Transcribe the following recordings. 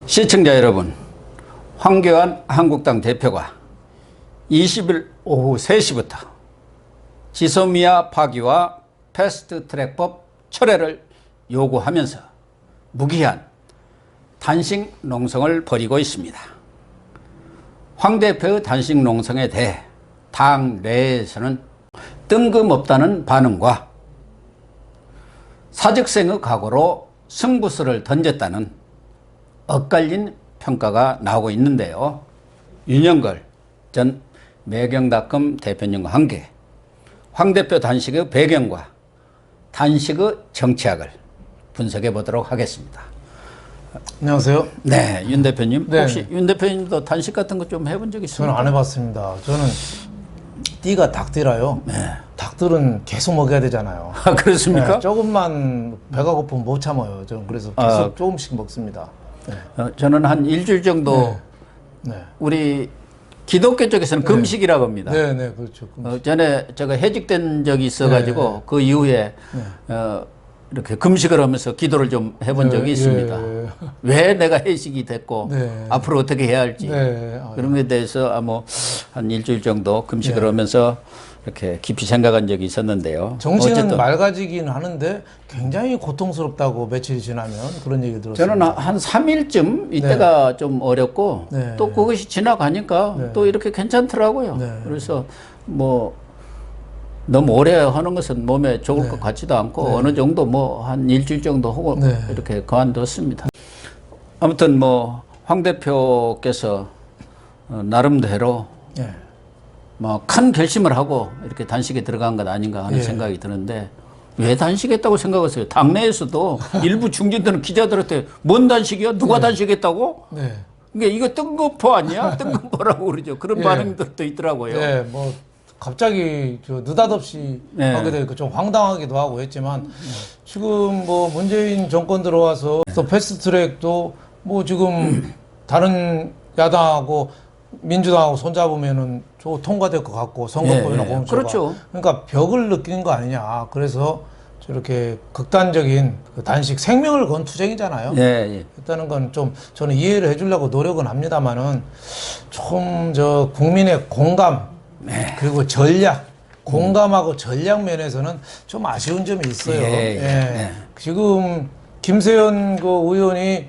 시청자 여러분, 황교안 한국당 대표가 20일 오후 3시부터 지소미아 파기와 패스트트랙법 철회를 요구하면서 무기한 단식 농성을 벌이고 있습니다. 황 대표의 단식 농성에 대해 당 내에서는 뜬금없다는 반응과 사직생의 각오로 승부수를 던졌다는 엇갈린 평가가 나오고 있는데요. 윤영걸 전 매경닷컴 대표님과 함께 황 대표 단식의 배경과 단식의 정치학을 분석해 보도록 하겠습니다. 안녕하세요. 네, 윤 대표님. 네. 혹시 윤 대표님도 단식 같은 거 좀 해본 적 있습니까? 저는 안 해봤습니다. 저는 띠가 닭띠라요. 네. 닭들은 계속 먹여야 되잖아요. 아, 그렇습니까? 네, 조금만 배가 고프면 못 참아요. 저는 그래서 계속 조금씩 먹습니다. 네. 저는 한 일주일 정도 네. 우리 기독교 쪽에서는 금식이라고 합니다. 네, 네, 그렇죠. 전에 제가 해직된 적이 있어가지고 그 이후에 이렇게 금식을 하면서 기도를 좀 해본 적이 있습니다. 왜 내가 해직이 됐고 앞으로 어떻게 해야 할지 그런 것에 대해서 한 일주일 정도 금식을 하면서 이렇게 깊이 생각한 적이 있었는데요. 정신은 어쨌든 맑아지긴 하는데 굉장히 고통스럽다고 며칠이 지나면 그런 얘기 들었어요. 저는 한 3일쯤 이때가 좀 어렵고 또 그것이 지나가니까 또 이렇게 괜찮더라고요. 그래서 뭐 너무 오래 하는 것은 몸에 좋을 것 같지도 않고 어느 정도 뭐 한 일주일 정도 하고 이렇게 그만뒀습니다. 아무튼 뭐 황 대표께서 나름대로 뭐 큰 결심을 하고 이렇게 단식에 들어간 것 아닌가 하는 생각이 드는데 왜 단식했다고 생각하세요? 당내에서도 일부 중진들은 기자들한테 뭔 단식이야? 누가 단식했다고? 그러니까 이거 뜬금포 아니야? 뜬금포라고 그러죠. 그런 반응들도 있더라고요. 네, 뭐 갑자기 느닷없이 하게 되니까 좀 황당하기도 하고 했지만 지금 뭐 문재인 정권 들어와서 또 패스트트랙도 뭐 지금 다른 야당하고 민주당하고 손잡으면은 통과될 것 같고 선거법이나 공천가 그렇죠. 그러니까 벽을 느끼는 거 아니냐. 그래서 저렇게 극단적인 단식 생명을 건 투쟁이잖아요. 일단은 건 좀 저는 이해를 해주려고 노력은 합니다만은 좀 국민의 공감 그리고 전략 공감하고 전략 면에서는 좀 아쉬운 점이 있어요. 지금 김세현 그 의원이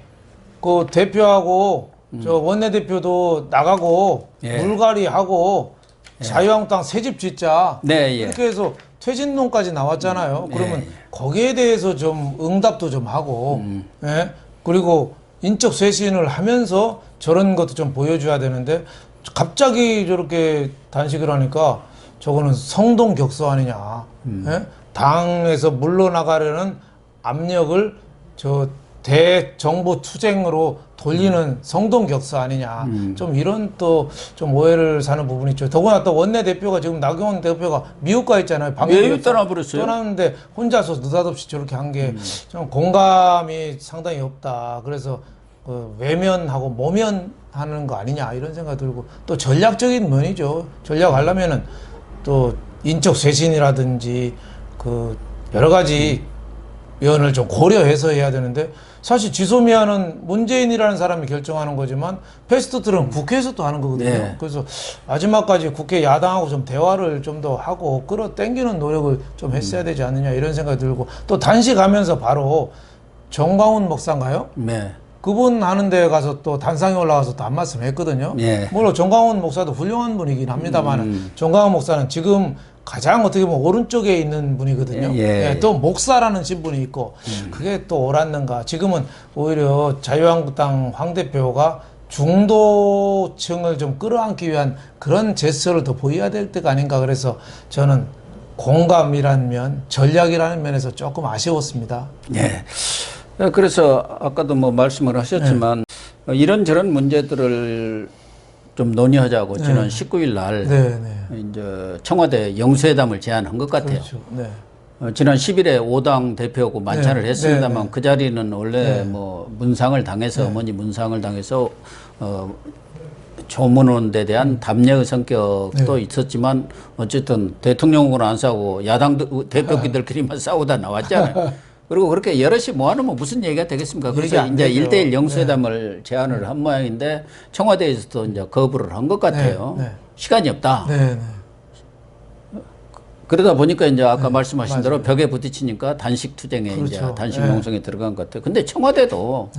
그 대표하고 저 원내대표도 나가고 물갈이하고 자유한국당 새집 짓자 이렇게 해서 퇴진론까지 나왔잖아요. 그러면 거기에 대해서 좀 응답도 좀 하고 그리고 인적 쇄신을 하면서 저런 것도 좀 보여줘야 되는데 갑자기 저렇게 단식을 하니까 저거는 성동격서 아니냐. 당에서 물러나가려는 압력을 대정부 투쟁으로 돌리는 성동격서 아니냐. 좀 이런 또 좀 오해를 사는 부분이 있죠. 더구나 또 원내대표가 지금 나경원 대표가 미국가 있잖아요. 왜 떠나버렸어요? 떠나는데 혼자서 느닷없이 저렇게 한 게 좀 공감이 상당히 없다. 그래서 외면하고 모면하는 거 아니냐 이런 생각 들고 또 전략적인 면이죠. 전략하려면은 또 인적 쇄신이라든지 그 여러 가지 면을 좀 고려해서 해야 되는데 사실 지소미아는 문재인이라는 사람이 결정하는 거지만 패스트트랙은 국회에서 또 하는 거거든요. 그래서 마지막까지 국회 야당하고 좀 대화를 좀 더 하고 끌어당기는 노력을 좀 했어야 되지 않느냐 이런 생각이 들고 또 단식하면서 바로 정광훈 목사인가요? 그분 하는 데 가서 또 단상에 올라가서 또 한 말씀 했거든요. 물론 정광훈 목사도 훌륭한 분이긴 합니다만 정광훈 목사는 지금 가장 어떻게 보면 오른쪽에 있는 분이거든요. 또 목사라는 신분이 있고 그게 또 옳았는가. 지금은 오히려 자유한국당 황 대표가 중도층을 좀 끌어안기 위한 그런 제스처를 더 보여야 될 때가 아닌가. 그래서 저는 공감이라는 면, 전략이라는 면에서 조금 아쉬웠습니다. 그래서 아까도 뭐 말씀을 하셨지만 이런저런 문제들을 좀 논의하자고 지난 19일 날 이제 청와대 영수회담을 제안한 것 같아요. 지난 10일에 5당 대표하고 만찬을 했습니다만 그 자리는 원래 뭐 문상을 당해서 어머니 문상을 당해서 조문원 데 대한 담례의 성격도 있었지만 어쨌든 대통령하고는 안 싸우고 야당 대표끼들끼리만 싸우다 나왔잖아요. 그리고 그렇게 여럿이 모아놓으면 무슨 얘기가 되겠습니까? 그래서 이제 1대1 영수회담을 제안을 한 모양인데 청와대에서도 이제 거부를 한 것 같아요. 시간이 없다. 그러다 보니까 이제 아까 말씀하신 대로 벽에 부딪히니까 단식 투쟁에 이제 단식 농성에 들어간 것 같아요. 근데 청와대도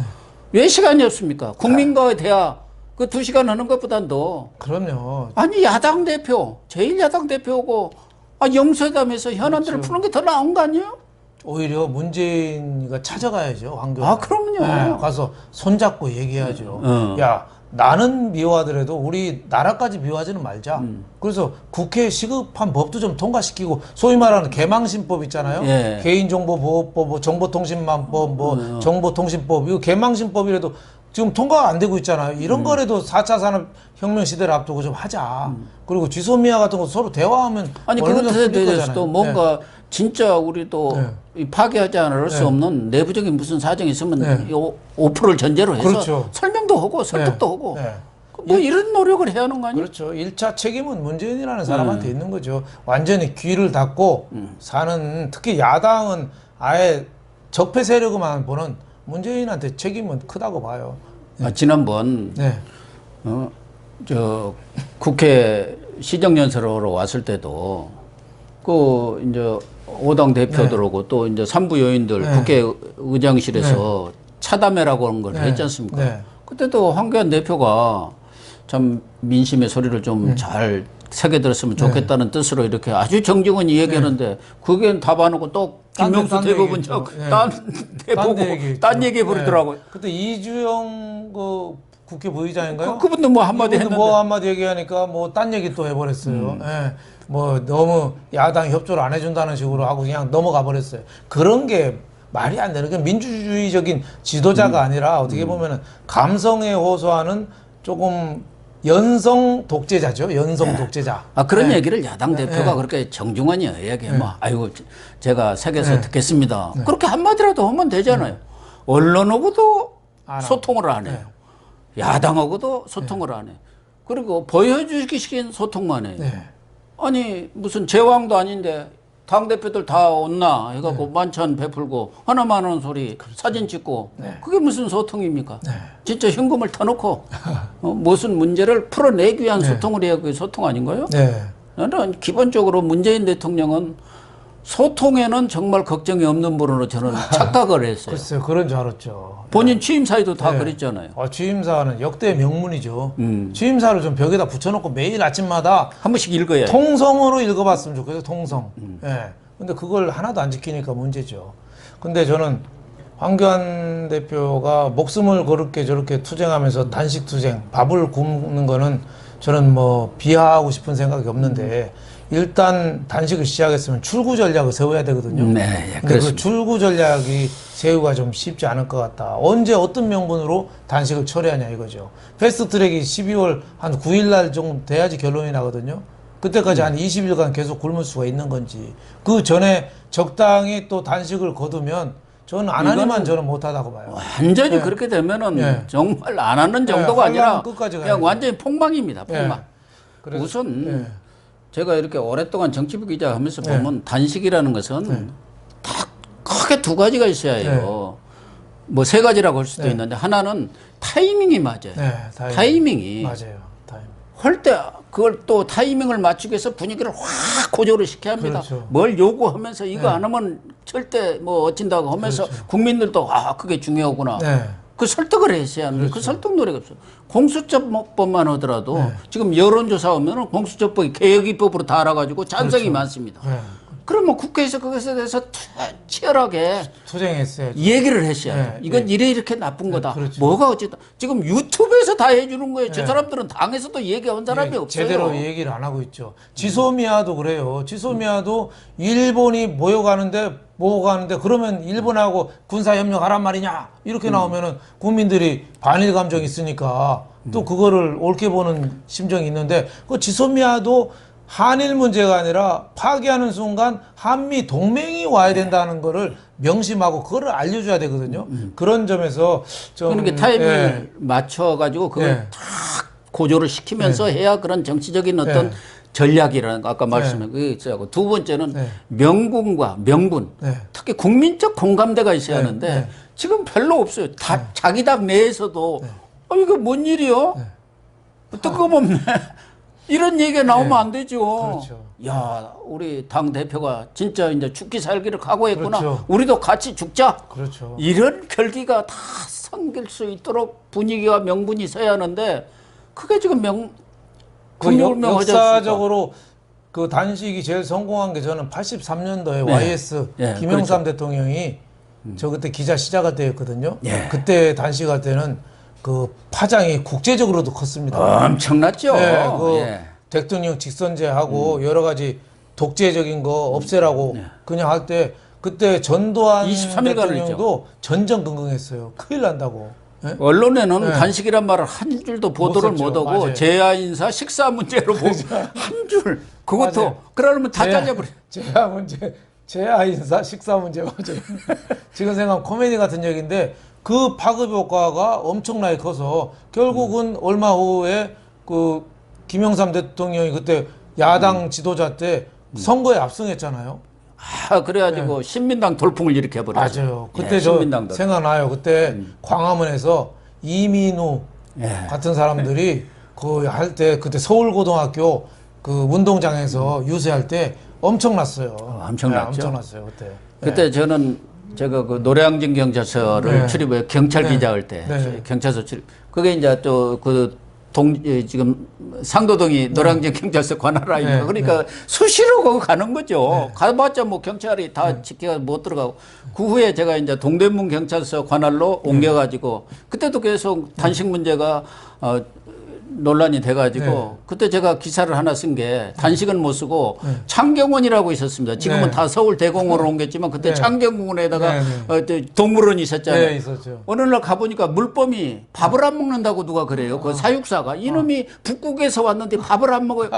왜 시간이 없습니까? 국민과의 대화 그 2시간 하는 것보단도 그럼요. 아니 야당 대표 제1야당 대표고 영수회담에서 현안들을 푸는 게 더 나은 거 아니에요? 오히려 문재인이가 찾아가야죠, 황교안. 아, 그럼요. 가서 손잡고 얘기하죠. 야, 나는 미워하더라도 우리 나라까지 미워하지는 말자. 그래서 국회에 시급한 법도 좀 통과시키고 소위 말하는 개망신법 있잖아요. 개인정보보호법, 뭐 정보통신망법, 정보통신법. 이거 개망신법이라도 지금 통과가 안 되고 있잖아요. 이런 거라도 4차 산업혁명 시대를 앞두고 좀 하자. 그리고 쥐소미아 같은 거 서로 대화하면 아니 그것에 대해서도 뭔가 진짜 우리도 파괴하지 않을 수 없는 내부적인 무슨 사정이 있으면 요 5%를 전제로 해서 설명도 하고 설득도 하고 뭐 이런 노력을 해야 하는 거 아니에요? 그렇죠. 1차 책임은 문재인이라는 사람한테 있는 거죠. 완전히 귀를 닫고 사는, 특히 야당은 아예 적폐 세력만 보는 문재인한테 책임은 크다고 봐요. 지난번 저 국회 시정연설로 왔을 때도 그 이제 5당 대표들하고 또 이제 산부 요인들 국회 의장실에서 차담회라고 하는 걸 했지 않습니까? 그때도 황교안 대표가 참 민심의 소리를 좀 잘 새겨들었으면 좋겠다는 뜻으로 이렇게 아주 정직원이 얘기하는데 그게 답 안 하고 또 김명수 대법원 딴 얘기 해버리더라고요. 그때 이주영 그 국회 부의장인가요? 그분도 뭐 한마디 했는데. 뭐 한마디 얘기하니까 뭐 딴 얘기 또 해버렸어요. 뭐 너무 야당 협조를 안 해준다는 식으로 하고 그냥 넘어가 버렸어요. 그런 게 말이 안 되는 게 민주주의적인 지도자가 아니라 어떻게 보면은 감성에 호소하는 조금 연성 독재자죠. 연성 독재자. 그런 얘기를 야당 대표가 그렇게 정중원이 얘기하면 아이고 제가 새겨서 듣겠습니다. 그렇게 한마디라도 하면 되잖아요. 언론하고도 소통을 안 해요. 야당하고도 소통을 안 해요. 그리고 보여주기식인 소통만 해요. 아니 무슨 제왕도 아닌데 당대표들 다 온나 해갖고 만찬 베풀고 하나만 하는 소리 사진 찍고 그게 무슨 소통입니까? 진짜 현금을 터놓고 무슨 문제를 풀어내기 위한 소통을 해야 그게 소통 아닌가요? 나는 기본적으로 문재인 대통령은 소통에는 정말 걱정이 없는 분으로 저는 착각을 했어요. 글쎄요, 그런 줄 알았죠. 본인 취임사에도 다 그랬잖아요. 취임사는 역대 명문이죠. 취임사를 좀 벽에다 붙여놓고 매일 아침마다 한 번씩 읽어야 통성으로 읽어봤으면 좋겠어요. 통성. 근데 그걸 하나도 안 지키니까 문제죠. 근데 저는 황교안 대표가 목숨을 그렇게 저렇게 투쟁하면서 단식 투쟁, 밥을 굶는 거는 저는 뭐 비하하고 싶은 생각이 없는데 일단 단식을 시작했으면 출구 전략을 세워야 되거든요. 근데 그 출구 전략이 세우기가 좀 쉽지 않을 것 같다. 언제 어떤 명분으로 단식을 처리하냐 이거죠. 패스트트랙이 12월 한 9일 날 정도 돼야지 결론이 나거든요. 그때까지 한 20일간 계속 굶을 수가 있는 건지. 그 전에 적당히 또 단식을 거두면 저는 안 하니만 저는 못하다고 봐요. 완전히 그렇게 되면은 정말 안 하는 정도가 아니라 그냥 완전히 폭망입니다. 폭망. 우선 제가 이렇게 오랫동안 정치부 기자 하면서 보면 단식이라는 것은 딱 크게 두 가지가 있어야 해요. 뭐 세 가지라고 할 수도 있는데 하나는 타이밍이 맞아요. 타이밍이. 맞아요. 할 때 그걸 또 타이밍을 맞추기 위해서 분위기를 확 고조를 시켜야 합니다. 뭘 요구하면서 이거 안 하면 절대 뭐 어찐다고 하면서 국민들도 그게 중요하구나. 그 설득을 했어야 하는데 그 설득 노래가 없어요. 공수처법만 하더라도 지금 여론조사 오면 공수처법이 개혁입법으로 다 알아가지고 찬성이 많습니다. 그러면 국회에서 그것에 대해서 치열하게 투쟁했어야죠. 얘기를 했어요. 이건 이렇게 나쁜 거다. 뭐가 어쨌든 지금 유튜브에서 다 해주는 거예요. 저 사람들은 당에서도 얘기한 사람이 없어요. 제대로 얘기를 안 하고 있죠. 지소미아도 그래요. 지소미아도 일본이 모여가는데 그러면 일본하고 군사협력 하란 말이냐 이렇게 나오면은 국민들이 반일 감정이 있으니까 또 그거를 옳게 보는 심정이 있는데 그 지소미아도 한일 문제가 아니라 파기하는 순간 한미 동맹이 와야 된다는 거를 명심하고 그거를 알려줘야 되거든요. 그런 점에서 좀 그러니까 타이밍을 맞춰가지고 그걸 탁 고조를 시키면서 해야 그런 정치적인 어떤 전략이라는 거 아까 말씀한 게 있어요. 두 번째는 명분과 명분, 특히 국민적 공감대가 있어야 하는데 지금 별로 없어요. 다 자기 당 내에서도 이거 뭔 일이요? 뜬금없네. 이런 얘기가 나오면 안 되죠. 그렇죠. 야, 우리 당 대표가 진짜 이제 죽기 살기를 각오했구나. 그렇죠. 우리도 같이 죽자. 그렇죠. 이런 결기가 다 생길 수 있도록 분위기와 명분이 있어야 하는데 그게 지금 역사적으로 그 단식이 제일 성공한 게 저는 83년도에 YS 김영삼 그렇죠. 대통령이 저 그때 기자 시작할 때였거든요. 그때 단식할 때는 그 파장이 국제적으로도 컸습니다. 엄청났죠. 대통령 직선제하고 여러 가지 독재적인 거 없애라고 그냥 할 때 그때 전두환 23일간을 대통령도 전전긍긍했어요. 큰일 난다고. 언론에는 단식이란 말을 한 줄도 보도를 못 못하고 맞아요. 재하 인사 식사 문제로 한 줄 그것도 맞아요. 그러면 다 잘려버려. 재하 문제, 재하 인사 식사 문제 맞아요. 지금 생각하면 코미디 같은 얘기인데 그 파급 효과가 엄청나게 커서 결국은 얼마 후에 그 김영삼 대통령이 그때 야당 지도자 때 선거에 압승했잖아요. 그래가지고 신민당 돌풍을 일으켜버렸죠. 맞아요. 그때 저 생각나요. 그때 광화문에서 이민우 같은 사람들이 그 할 때 그때 서울고등학교 그 운동장에서 유세할 때 엄청났어요. 엄청났죠. 엄청났어요 그때. 그때 저는 제가 그 노량진 경찰서를 출입해 경찰 기자할 때 경찰서 출입. 그게 이제 또 그 지금 상도동이 노량진 경찰서 관할 아닙니까? 그러니까 수시로 거기 가는 거죠. 가봤자 뭐 경찰이 다 지켜가 못 들어가고. 그 후에 제가 이제 동대문 경찰서 관할로 옮겨가지고 그때도 계속 단식 문제가 논란이 돼가지고 그때 제가 기사를 하나 쓴 게 단식은 못 쓰고 창경원이라고 있었습니다. 지금은 다 서울 대공원으로 옮겼지만 그때 창경원에다가 동물원이 있었잖아요. 있었죠. 어느 날 가보니까 물범이 밥을 안 먹는다고 누가 그래요. 그 사육사가 이놈이 북극에서 왔는데 밥을 안 먹어요.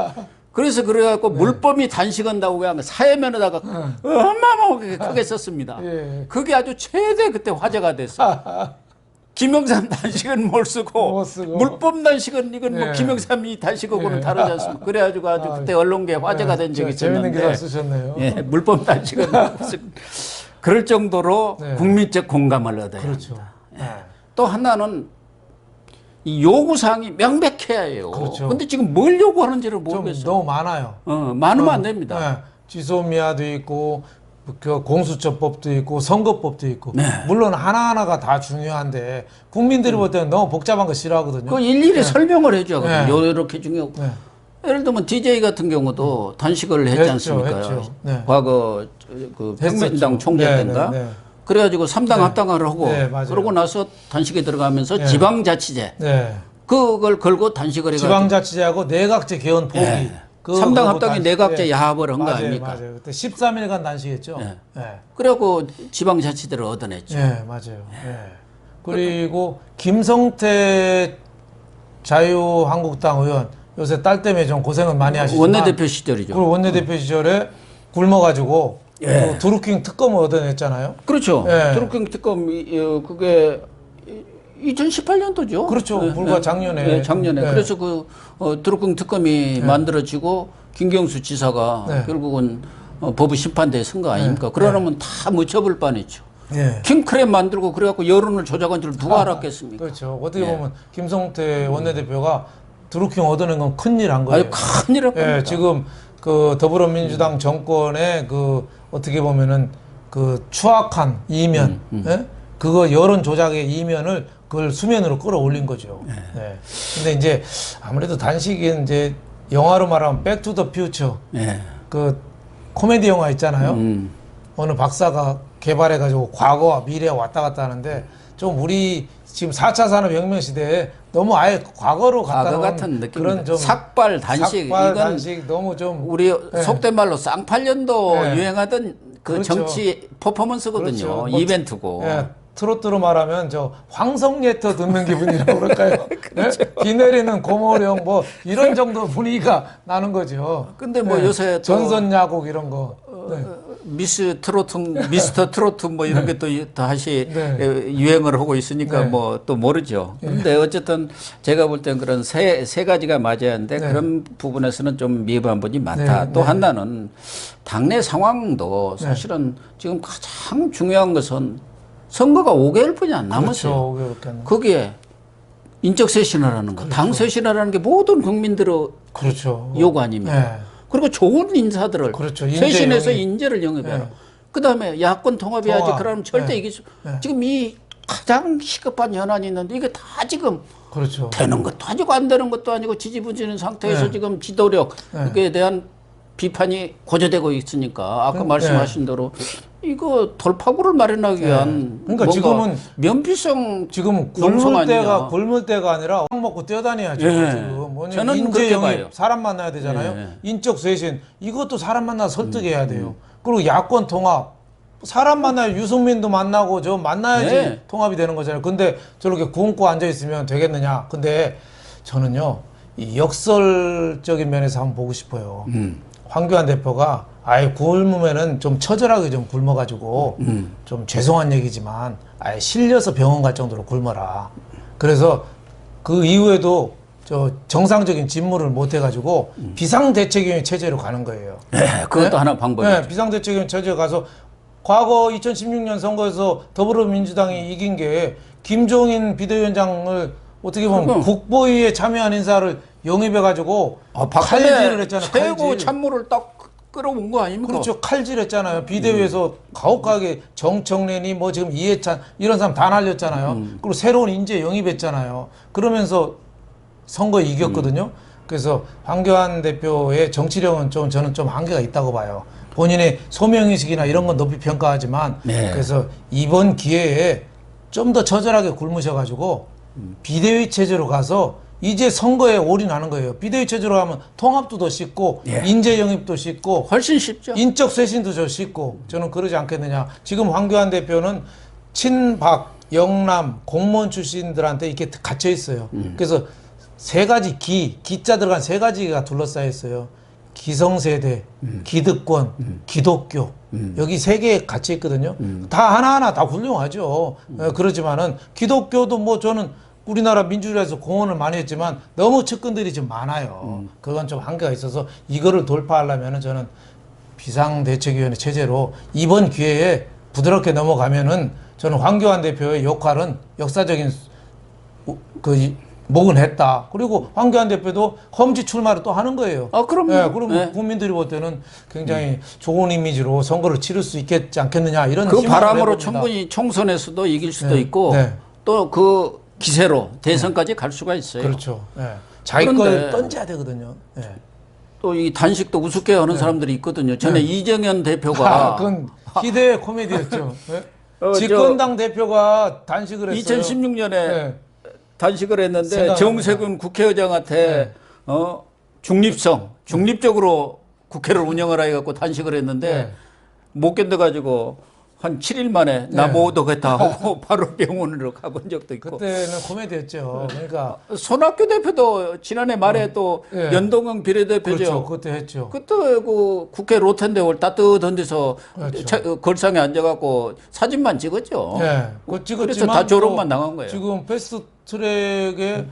그래서 그래갖고 물범이 단식한다고 그냥 사회면에다가 어마어마하게 크게 썼습니다. 그게 아주 최대 그때 화제가 됐어. 김영삼 단식은 못 쓰고 물법 단식은 이건 뭐 김영삼이 단식하고는 다르지 않습니까? 그래가지고 아주 그때 언론계 화제가 된 적이 있었는데. 재밌는 기사 쓰셨네요. 물법 단식은 그럴 정도로 국민적 공감을 얻어야 합니다. 또 하나는 이 요구사항이 명백해야 해요. 그런데 지금 뭘 요구하는지를 모르겠어요. 너무 많아요. 많으면 안 됩니다. 지소미아도 있고 그 공수처법도 있고 선거법도 있고 물론 하나하나가 다 중요한데 국민들이 볼 때는 너무 복잡한 거 싫어하거든요. 그 일일이 설명을 해줘야 하거든요. 이렇게 중요하고. 예를 들면 DJ 같은 경우도 단식을 했지 않습니까? 과거 그 백민당 총재 때인가? 그래가지고 3당 합당을 하고 그러고 나서 단식에 들어가면서 지방자치제 그걸 걸고 단식을 해가지고 지방자치제하고 내각제 개헌 포기 3당 합당이 내각제 야합을 한 거 아닙니까? 맞아요. 그때 13일간 단식했죠. 그래갖고 지방자치제를 얻어냈죠. 맞아요. 그리고 김성태 자유한국당 의원 요새 딸 때문에 좀 고생을 많이 하시지만 원내대표 시절이죠. 그 원내대표 시절에 굶어가지고 그 드루킹 특검을 얻어냈잖아요. 그렇죠. 드루킹 특검 그게 2018년도죠. 그렇죠. 불과 작년에. 작년에. 그래서 그 드루킹 특검이 만들어지고 김경수 지사가 결국은 법의 심판대에 선 거 아닙니까? 그러려면 다 묻혀볼 뻔했죠. 킹크랩 만들고 그래갖고 여론을 조작한 줄 누가 알았겠습니까? 그렇죠. 어떻게 보면 김성태 원내대표가 드루킹 얻어낸 건 큰일 한 거예요. 큰일 한 겁니다. 지금 그 더불어민주당 정권의 그 어떻게 보면은 그 추악한 이면, 그거 여론 조작의 이면을 그걸 수면으로 끌어올린 거죠. 근데 이제 아무래도 단식은 이제 영화로 말하면 백투더퓨처 그 코미디 영화 있잖아요. 어느 박사가 개발해가지고 과거와 미래와 왔다 갔다 하는데 좀 우리 지금 4차 산업혁명 시대에 너무 아예 과거로 갔다 같은 느낌. 그런 좀 삭발 단식. 삭발 이건 단식 너무 좀 우리 속된 말로 쌍팔년도 유행하던 그 그렇죠. 정치 퍼포먼스거든요. 그렇죠. 이벤트고. 트로트로 말하면 저 황성예터 듣는 기분이라고 그럴까요? 비 내리는 고모령 뭐 이런 정도 분위기가 나는 거죠. 근데 뭐 요새 또 전선야곡 이런 거. 미스터 트로트 뭐 이런 게 또 다시 네. 유행을 하고 있으니까 네. 뭐 또 모르죠. 그런데 어쨌든 제가 볼 땐 그런 세 가지가 맞아야 하는데 네. 그런 부분에서는 좀 미흡한 부분이 많다. 네. 또 네. 하나는 당내 상황도 사실은 지금 가장 중요한 것은 선거가 5개월뿐이 안 남았어요. 그렇죠. 거기에 인적 쇄신을 하는 거, 당 쇄신을 하는 게 모든 국민들의 그렇죠. 요구 아닙니까? 네. 그리고 좋은 인사들을 그렇죠. 쇄신해서 인재를 영입해라. 네. 그다음에 야권 통합해야지. 통합. 그러면 절대 네. 이길 수. 네. 지금 이 가장 시급한 현안이 있는데 이게 다 지금 그렇죠. 되는 것도 아니고 안 되는 것도 아니고 지지부진한 상태에서 네. 지금 지도력에 대한 비판이 고조되고 있으니까 아까 말씀하신 대로 이거 돌파구를 마련하기 위한 그러니까 지금은 면피성 지금은 농성 굶을 때가 아니라 밥 먹고 뛰어다녀야죠. 예. 지금 뭐냐 저는 인재 그렇게 영입 봐요. 사람 만나야 되잖아요. 예. 인적 쇄신 이것도 사람 만나 설득해야 돼요. 그리고 야권 통합 사람 만나야 유승민도 만나고 저 만나야지 네. 통합이 되는 거잖아요. 근데 저렇게 굶고 앉아 있으면 되겠느냐? 근데 저는요 이 역설적인 면에서 한번 보고 싶어요. 황교안 대표가 아예 굶으면은 좀 처절하게 좀 굶어가지고 좀 죄송한 얘기지만 아예 실려서 병원 갈 정도로 굶어라. 그래서 그 이후에도 저 정상적인 직무를 못 해가지고 비상대책위원회 체제로 가는 거예요. 네, 그것도 네? 하나 방법이죠. 네, 비상대책위원회 체제에 가서 과거 2016년 선거에서 더불어민주당이 이긴 게 김종인 비대위원장을 어떻게 보면 국보위에 참여한 인사를 영입해가지고 칼질을 했잖아요. 최고 칼질. 참모를 딱 끌어온 거 아닙니까? 그렇죠. 칼질했잖아요. 비대위에서 가혹하게 정청래니 뭐 지금 이해찬 이런 사람 다 날렸잖아요. 그리고 새로운 인재 영입했잖아요. 그러면서 선거에 이겼거든요. 그래서 황교안 대표의 정치력은 좀 저는 좀 한계가 있다고 봐요. 본인의 소명의식이나 이런 건 높이 평가하지만 네. 그래서 이번 기회에 좀 더 처절하게 굶으셔가지고 비대위 체제로 가서 이제 선거에 올인하는 거예요. 비대위 체제로 가면 통합도 더 쉽고 인재 영입도 쉽고 훨씬 쉽죠. 인적 쇄신도 더 쉽고 저는 그러지 않겠느냐. 지금 황교안 대표는 친박, 영남, 공무원 출신들한테 이렇게 갇혀 있어요. 그래서 세 가지 기자 들어간 세 가지가 둘러싸여 있어요. 기성세대, 기득권, 기독교 여기 세 개에 갇혀 있거든요. 다 하나하나 다 훌륭하죠. 그렇지만은 기독교도 뭐 저는 우리나라 민주주의에서 공헌을 많이 했지만 너무 측근들이 좀 많아요. 그건 좀 한계가 있어서 이거를 돌파하려면은 저는 비상대책위원회 체제로 이번 기회에 부드럽게 넘어가면은 저는 황교안 대표의 역할은 역사적인 목은 했다. 그리고 황교안 대표도 험지 출마를 또 하는 거예요. 아, 그럼요. 네, 그럼 네. 국민들이 볼 때는 굉장히 좋은 이미지로 선거를 치를 수 있겠지 않겠느냐 이런 그 희망을 바람으로 해봅니다. 충분히 총선에서도 이길 수도 네. 있고 네. 또 그 기세로 대선까지 갈 수가 있어요. 그렇죠. 네. 자기 그런데 걸 던져야 되거든요. 네. 또 이 단식도 우습게 하는 사람들이 있거든요. 전에 이정현 대표가 그건 희대의 코미디였죠. 네? 저 집권당 대표가 단식을 했어요. 2016년에 네. 단식을 했는데 생각납니다. 정세균 국회의장한테 중립적으로 국회를 운영을 해갖고 단식을 했는데 네. 못 견뎌가지고 한 7일 만에 나 네. 못 오겠다 하고 바로 병원으로 가본 적도 있고. 그때는 코미디였죠. 그러니까 손학규 대표도 지난해 말에 또 예. 연동형 비례대표죠. 그렇죠. 그때 했죠. 그때 그 국회 로텐데월 따뜻한 데서 그렇죠. 걸상에 앉아갖고 사진만 찍었죠. 네. 그거 찍었지만 그래서 다 조롱만 또 당한 거예요. 지금 패스트트랙에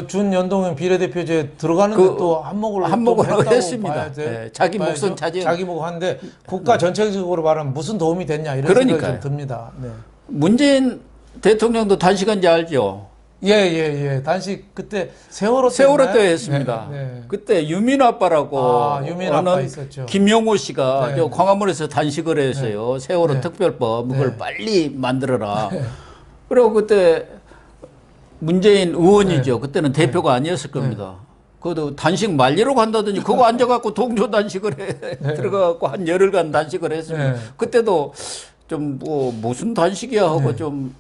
준 연동형 비례대표제 들어가는데 또 한몫을 한몫을 했습니다. 봐야 돼. 네, 자기 봐야죠. 몫은 차지. 자기 몫 하는데 국가 전체적으로 말하면 무슨 도움이 됐냐 이런 생각이 그러니까요. 좀 듭니다. 네. 문재인 대통령도 단식한지 알죠? 예. 단식 그때 세월호 세월호 때 했나요? 했습니다. 네. 그때 유민 아빠라고 유민 아빠 어느 있었죠. 김용호 씨가 네. 저 광화문에서 단식을 했어요. 세월호 네. 특별법 그걸 네. 빨리 만들어라. 그리고 그때 문재인 의원이죠. 그때는 대표가 아니었을 겁니다. 그것도 단식 만리로 간다더니 그거 앉아갖고 동조 단식을 들어가갖고 한 열흘간 단식을 했습니다. 그때도 좀 뭐 무슨 단식이야 하고 좀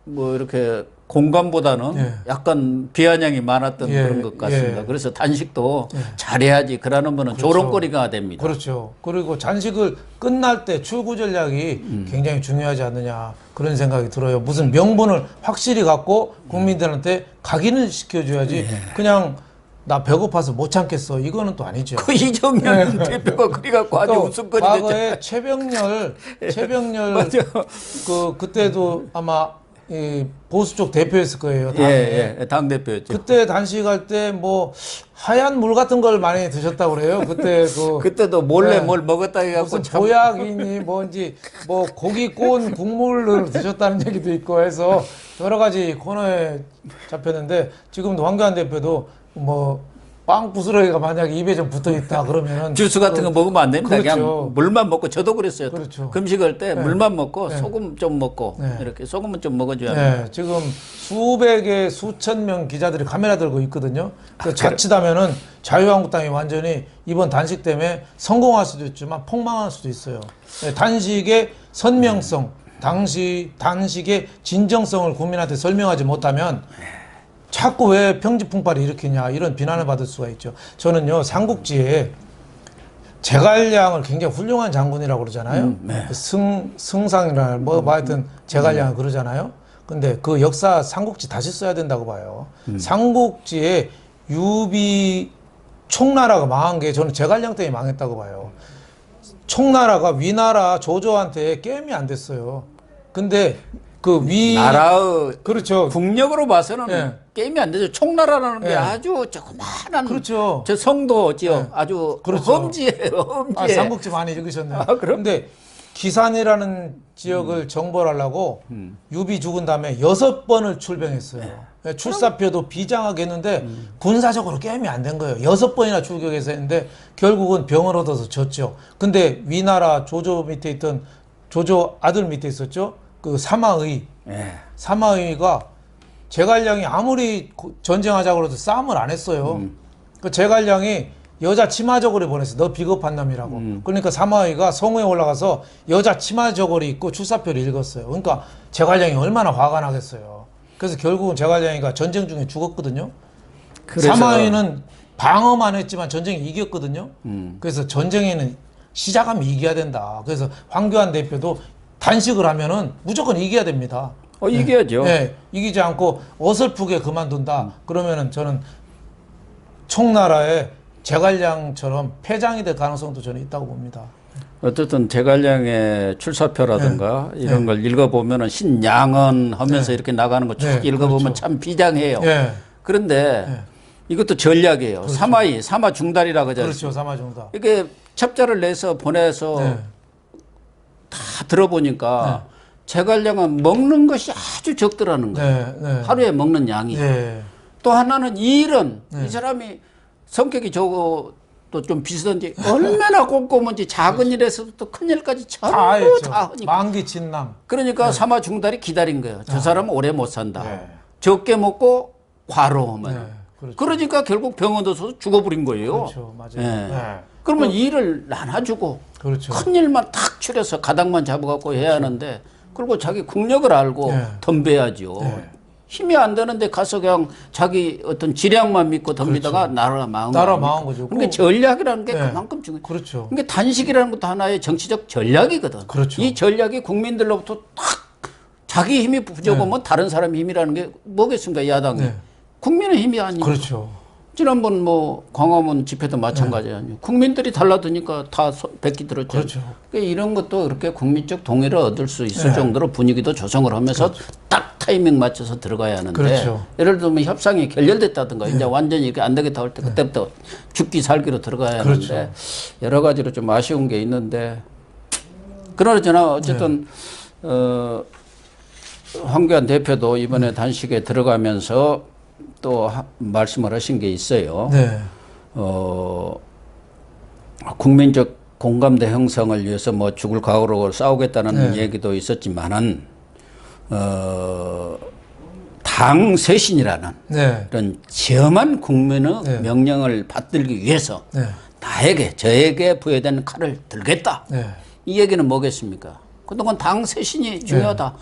뭐 이렇게 공감보다는 약간 비아냥이 많았던 그런 것 같습니다. 그래서 단식도 잘해야지 그러는 분은 조롱거리가 됩니다. 그렇죠. 그리고 단식을 끝날 때 출구 전략이 굉장히 중요하지 않느냐 그런 생각이 들어요. 무슨 명분을 확실히 갖고 국민들한테 각인을 시켜줘야지 그냥 나 배고파서 못 참겠어. 이거는 또 아니죠. 그 이정현 대표가 그래갖고 아주 또 웃음거리 과거에 최병렬 그때도 아마 이 보수 쪽 대표였을 거예요. 예, 당 대표였죠. 그때 단식할 때 뭐 하얀 물 같은 걸 많이 드셨다고 그래요. 그때 그때도 몰래 뭘 먹었다 해갖고 무슨 보약이니 뭔지 뭐 고기 구운 국물을 드셨다는 얘기도 있고 해서 여러 가지 코너에 잡혔는데 지금도 황교안 대표도 뭐 빵 부스러기가 만약에 입에 좀 붙어 있다 그러면은 주스 같은 거 먹으면 안 됩니다. 그렇죠. 그냥 물만 먹고 저도 그랬어요. 그렇죠. 금식할 때 네. 물만 먹고 네. 소금 좀 먹고 네. 이렇게 소금은 좀 먹어줘야 합니다. 네, 지금 수백의 수천 명 기자들이 카메라 들고 있거든요. 자칫하면 자유한국당이 완전히 이번 단식 때문에 성공할 수도 있지만 폭망할 수도 있어요. 네, 단식의 선명성, 단식의 진정성을 국민한테 설명하지 못하면 자꾸 왜 평지풍파를 일으키냐 이런 비난을 받을 수가 있죠. 저는요 삼국지에 제갈량을 굉장히 훌륭한 장군이라고 그러잖아요. 네. 승상이나 뭐 하여튼 제갈량을 그러잖아요. 근데 그 역사 삼국지 다시 써야 된다고 봐요. 삼국지에 유비 총나라가 망한 게 저는 제갈량 때문에 망했다고 봐요. 총나라가 위나라 조조한테 게임이 안 됐어요. 근데 나라의 그렇죠. 국력으로 봐서는 예. 게임이 안 되죠. 총나라라는 게 예. 아주 조그마한 그렇죠. 저 성도 지역 예. 아주 그렇죠. 험지예요. 험지에. 삼국지 많이 읽으셨네요. 그런데 기산이라는 지역을 정벌하려고 유비 죽은 다음에 6번을 출병했어요. 네, 출사표도 비장하게 했는데 군사적으로 게임이 안 된 거예요. 6번이나 출격해서 했는데 결국은 병을 얻어서 졌죠. 근데 위나라 조조 밑에 있던 조조 아들 밑에 있었죠. 그 사마의. 사마의가 제갈량이 아무리 전쟁하자고 해도 싸움을 안 했어요. 그 제갈량이 여자 치마 저고리 보냈어요. 너 비겁한 놈이라고. 그러니까 사마의가 성우에 올라가서 여자 치마 저고리 입고 출사표를 읽었어요. 그러니까 제갈량이 얼마나 화가 나겠어요. 그래서 결국은 제갈량이가 전쟁 중에 죽었거든요. 사마의는 방어만 했지만 전쟁에 이겼거든요. 그래서 전쟁에는 시작하면 이겨야 된다. 그래서 황교안 대표도 단식을 하면은 무조건 이겨야 됩니다. 이겨야죠. 네, 이기지 않고 어설프게 그만둔다. 그러면은 저는 총나라의 제갈량처럼 패장이 될 가능성도 저는 있다고 봅니다. 어쨌든 제갈량의 출사표라든가 이런 걸 읽어보면은 신양언 하면서 이렇게 나가는 거 쭉 읽어보면 그렇죠. 참 비장해요. 그런데 이것도 전략이에요. 그렇죠. 사마 중달이라고 하잖아요. 그렇죠. 사마중달. 이게 첩자를 내서 보내서 다 들어보니까 제갈량은 먹는 것이 아주 적더라는 거예요. 하루에 먹는 양이. 또 하나는 일은 이 사람이 성격이 저거 또 좀 비슷한지 얼마나 꼼꼼한지 작은 일에서도 또 큰 일까지 전부 다 하니까. 만기친남. 그러니까 사마 중달이 기다린 거예요. 저 사람은 오래 못 산다. 적게 먹고 과로하면. 그렇죠. 그러니까 결국 병원 들어서 죽어버린 거예요. 그렇죠. 맞아요. 그러면 일을 나눠주고 그렇죠. 큰 일만 탁 추려서 가닥만 잡아갖고 해야 하는데 그리고 자기 국력을 알고 덤벼야죠. 힘이 안 되는데 가서 그냥 자기 어떤 지량만 믿고 덤비다가 나라가 망한 거죠. 그러니까 전략이라는 게 그만큼 중요해요. 그렇죠. 그러니까 단식이라는 것도 하나의 정치적 전략이거든. 그렇죠. 이 전략이 국민들로부터 딱 자기 힘이 부족하면 다른 사람 힘이라는 게 뭐겠습니까, 야당이. 국민의 힘이 아니에요. 그렇죠. 지난번 뭐 광화문 집회도 마찬가지 아니에요. 국민들이 달라드니까 다 백기 들었죠. 그렇죠. 그러니까 이런 것도 그렇게 국민적 동의를 얻을 수 있을 정도로 분위기도 조성을 하면서 딱 타이밍 맞춰서 들어가야 하는데 예를 들면 협상이 결렬됐다든가 이제 완전히 이렇게 안 되겠다 할 때 그때부터 죽기 살기로 들어가야 하는데 여러 가지로 좀 아쉬운 게 있는데 그러나 어쨌든 황교안 대표도 이번에 단식에 들어가면서 또 말씀을 하신 게 있어요. 국민적 공감대 형성을 위해서 뭐 죽을 각오로 싸우겠다는 얘기도 있었지만은 당 쇄신이라는 이런 지엄한 국민의 명령을 받들기 위해서 저에게 부여된 칼을 들겠다. 이 얘기는 뭐겠습니까? 그동안 당 쇄신이 중요하다.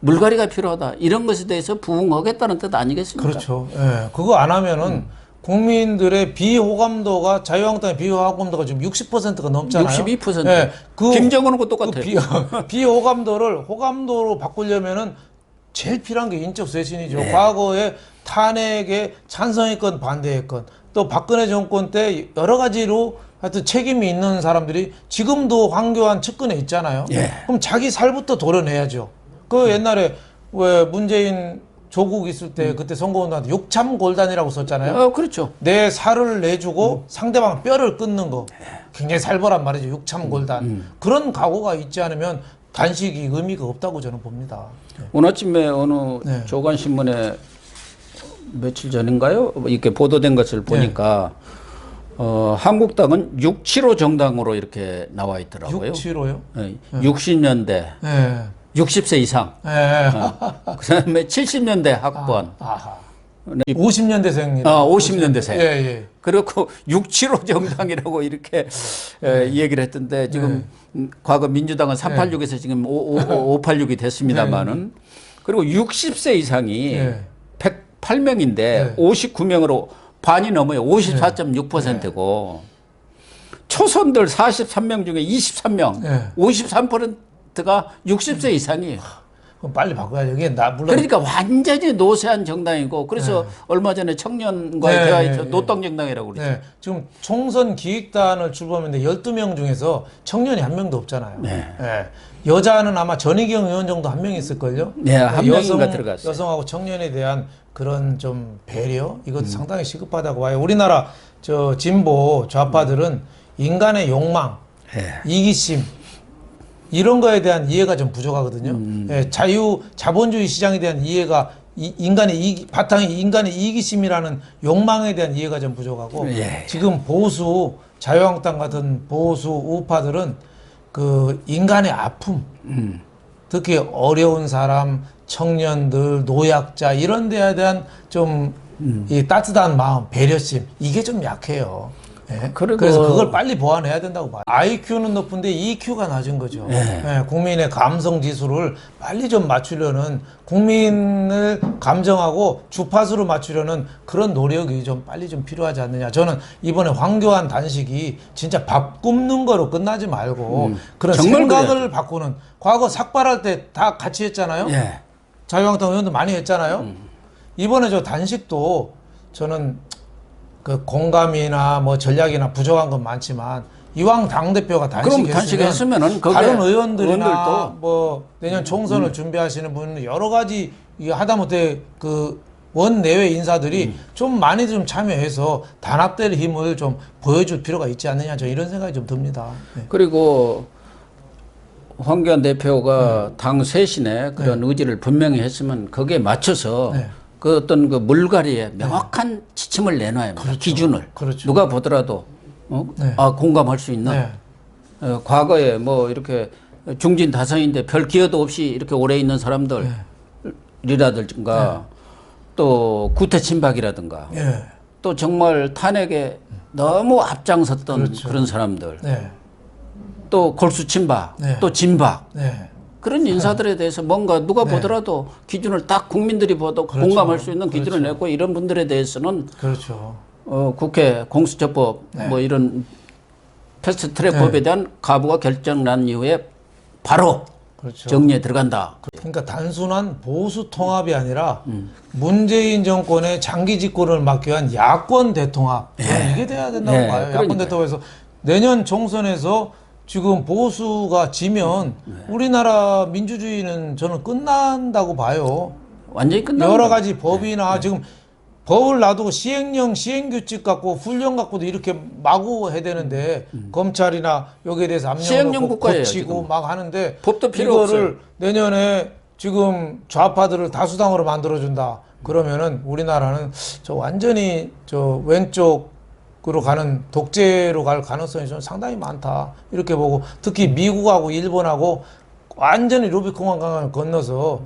물갈이가 필요하다. 이런 것에 대해서 부응하겠다는 뜻 아니겠습니까? 그렇죠. 그거 안 하면은 국민들의 비호감도가 자유한국당의 비호감도가 지금 60%가 넘잖아요. 62%. 김정은하고 똑같아요. 비호감도를 호감도로 바꾸려면은 제일 필요한 게 인적 쇄신이죠. 네. 과거에 탄핵에 찬성했건 반대했건 또 박근혜 정권 때 여러 가지로 하여튼 책임이 있는 사람들이 지금도 황교안 측근에 있잖아요. 예. 그럼 자기 살부터 도려내야죠. 그 옛날에 왜 문재인 조국 있을 때 그때 선거운동한테 욕참골단이라고 썼잖아요. 그렇죠. 내 살을 내주고 상대방 뼈를 끊는 거 굉장히 살벌한 말이죠. 욕참골단. 그런 각오가 있지 않으면 단식이 의미가 없다고 저는 봅니다. 오늘 아침에 어느 네. 조간신문에 며칠 전인가요? 이렇게 보도된 것을 보니까 한국당은 675 정당으로 이렇게 나와 있더라고요. 675요? 네. 60년대, 네. 60세 이상, 네. 그다음에 70년대 학번, 아하. 50년대생입니다. 50년대생. 예, 예. 그리고 675 정당이라고 이렇게 얘기를 했던데 지금 과거 민주당은 386에서 지금 586이 됐습니다만은 그리고 60세 이상이 108명인데 59명으로 반이 넘어요. 54.6%고 초선들 43명 중에 23명, 53%가 60세 이상이에요. 그럼 빨리 바꿔야죠. 이게 물론 그러니까 완전히 노쇠한 정당이고 그래서 얼마 전에 청년과의 대화에서 노땅정당이라고 그러죠. 네. 지금 총선 기획단을 출범했는데 12명 중에서 청년이 한 명도 없잖아요. 네. 여자는 아마 전희경 의원 정도 한 명 있을걸요? 네, 한 명인가 들어갔어요. 여성하고 청년에 대한 그런 좀 배려? 이것도 상당히 시급하다고 봐요. 우리나라 저 진보 좌파들은 인간의 욕망, 이기심, 이런 거에 대한 이해가 좀 부족하거든요. 자본주의 시장에 대한 이해가 바탕이 인간의 이기심이라는 욕망에 대한 이해가 좀 부족하고 지금 보수 자유한국당 같은 보수 우파들은 그 인간의 아픔, 특히 어려운 사람, 청년들, 노약자 이런 데에 대한 좀 이 따뜻한 마음, 배려심 이게 좀 약해요. 그래서 그걸 빨리 보완해야 된다고 봐요. IQ는 높은데 EQ가 낮은 거죠. 국민의 감성 지수를 빨리 좀 맞추려는 국민을 감정하고 주파수로 맞추려는 그런 노력이 좀 빨리 좀 필요하지 않느냐. 저는 이번에 황교안 단식이 진짜 밥 굶는 거로 끝나지 말고 그런 생각을 바꾸는 과거 삭발할 때 다 같이 했잖아요. 자유한국당 의원도 많이 했잖아요. 이번에 저 단식도 저는 그 공감이나 뭐 전략이나 부족한 건 많지만 이왕 당대표가 단식했으면은 다른 의원들이나 뭐 내년 총선을 준비하시는 분 여러 가지 하다못해 그 원내외 인사들이 좀 많이 좀 참여해서 단합될 힘을 좀 보여줄 필요가 있지 않느냐 저 이런 생각이 좀 듭니다. 그리고 황교안 대표가 당 쇄신에 그런 의지를 분명히 했으면 거기에 맞춰서 그 어떤 그 물갈이에 명확한 지침을 내놔야 합니다. 기준을. 누가 보더라도 공감할 수 있는. 과거에 뭐 이렇게 중진 다성인데 별 기여도 없이 이렇게 오래 있는 사람들이라든가 또 구태 친박이라든가 또 정말 탄핵에 너무 앞장섰던 그런 사람들 또 골수 친박 또 진박 그런 인사들에 대해서 뭔가 누가 보더라도 기준을 딱 국민들이 보도 공감할 수 있는 기준을 냈고 이런 분들에 대해서는 국회 공수처법 뭐 이런 패스트트랙법에 대한 가부가 결정난 이후에 바로 정리에 들어간다. 그러니까 단순한 보수 통합이 아니라 문재인 정권의 장기 집권을 막기 위한 야권 대통합 이게 돼야 된다고 봐요. 야권 대통합에서 내년 총선에서 지금 보수가 지면 우리나라 민주주의는 저는 끝난다고 봐요. 완전히 끝난 여러 가지 법이나 지금 법을 놔두고 시행령, 시행규칙 갖고 훈령 갖고도 이렇게 마구 해야 되는데 검찰이나 여기에 대해서 압력을 놓고 고치고 막 하는데 법도 필요 이거를 없어요. 내년에 지금 좌파들을 다수당으로 만들어준다. 그러면은 우리나라는 저 완전히 저 왼쪽으로 가는 독재로 갈 가능성이 좀 상당히 많다. 이렇게 보고 특히 미국하고 일본하고 완전히 루비콘 강을 건너서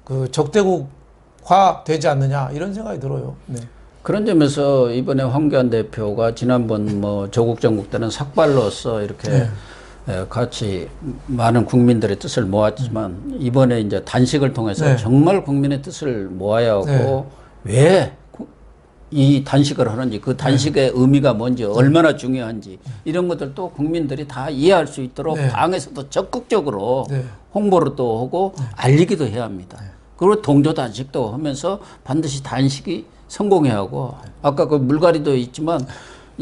그 적대국화 되지 않느냐 이런 생각이 들어요. 그런 점에서 이번에 황교안 대표가 지난번 뭐 조국 정국 때는 삭발로서 이렇게 같이 많은 국민들의 뜻을 모았지만 이번에 이제 단식을 통해서 정말 국민의 뜻을 모아야 하고 왜 이 단식을 하는지 그 단식의 의미가 뭔지 얼마나 중요한지 이런 것들도 국민들이 다 이해할 수 있도록 당에서도 적극적으로 홍보를 또 하고 알리기도 해야 합니다. 그리고 동조 단식도 하면서 반드시 단식이 성공해야 하고 아까 그 물갈이도 있지만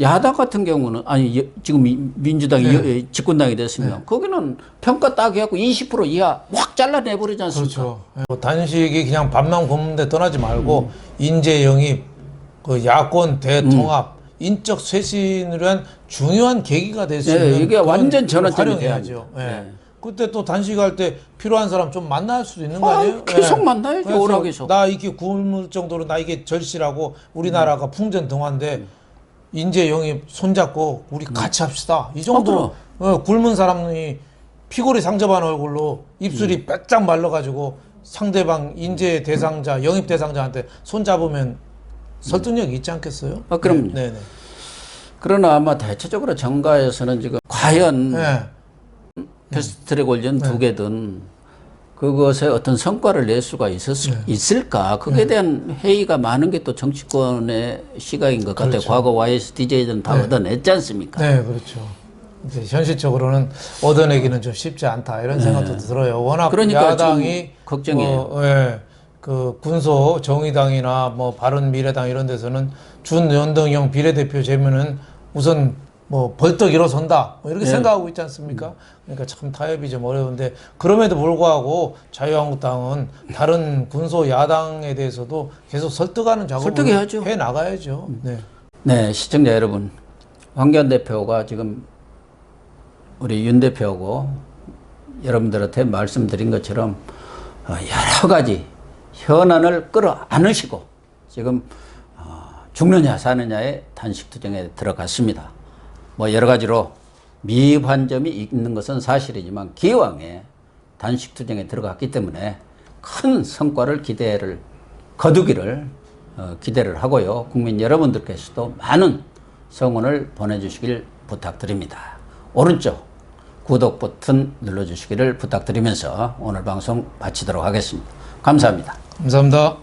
야당 같은 경우는 아니 지금 민주당이 네. 집권당이 됐으면 네. 거기는 평가 딱 해갖고 20% 이하 확 잘라내버리지 않습니까? 그렇죠. 단식이 그냥 밥만 굶는데 떠나지 말고 인재 영입, 그 야권 대통합, 인적 쇄신을 위한 중요한 계기가 될 수 있는 네, 이게 그런 완전 전환점이 활용해야죠. 돼야 예. 네. 그때 또 단식할 때 필요한 사람 좀 만날 수도 있는 거 아니에요? 계속 예. 만나야죠. 그래서 오락에서. 나 이게 굶을 정도로 나 이게 절실하고 우리나라가 풍전등화인데 인재 영입 손잡고 우리 같이 합시다. 이 정도 굶은 사람이 피골이 상접한 얼굴로 입술이 빼짝 말라가지고 상대방 인재 대상자, 영입 대상자한테 손잡으면 설득력이 있지 않겠어요? 그럼요. 네네. 그러나 아마 대체적으로 정가에서는 지금 과연 네. 패스트트랙 관련 두 개든 그것에 어떤 성과를 낼 수가 있을까? 그에 대한 회의가 많은 게 또 정치권의 시각인 것 같아요. 그렇죠. 과거 YSDJ들은 다 얻어냈지 않습니까? 네, 그렇죠. 이제 현실적으로는 얻어내기는 좀 쉽지 않다 이런 생각도 들어요. 워낙 그러니까 야당이 걱정이에요. 그 군소 정의당이나 뭐 바른미래당 이런 데서는 준연동형 비례대표 제면은 우선 뭐 벌떡 일어선다 뭐 이렇게 생각하고 있지 않습니까? 그러니까 참 타협이 좀 어려운데 그럼에도 불구하고 자유한국당은 다른 군소 야당에 대해서도 계속 설득하는 작업을 설득해야죠. 해 나가야죠. 네. 네, 시청자 여러분, 황교안 대표가 지금 우리 윤 대표하고 여러분들한테 말씀드린 것처럼 여러 가지 현안을 끌어안으시고 지금 죽느냐 사느냐의 단식투쟁에 들어갔습니다. 뭐 여러 가지로 미흡한 점이 있는 것은 사실이지만 기왕에 단식투쟁에 들어갔기 때문에 큰 성과를 거두기를 기대를 하고요. 국민 여러분들께서도 많은 성원을 보내주시길 부탁드립니다. 오른쪽 구독 버튼 눌러주시기를 부탁드리면서 오늘 방송 마치도록 하겠습니다. 감사합니다. 감사합니다.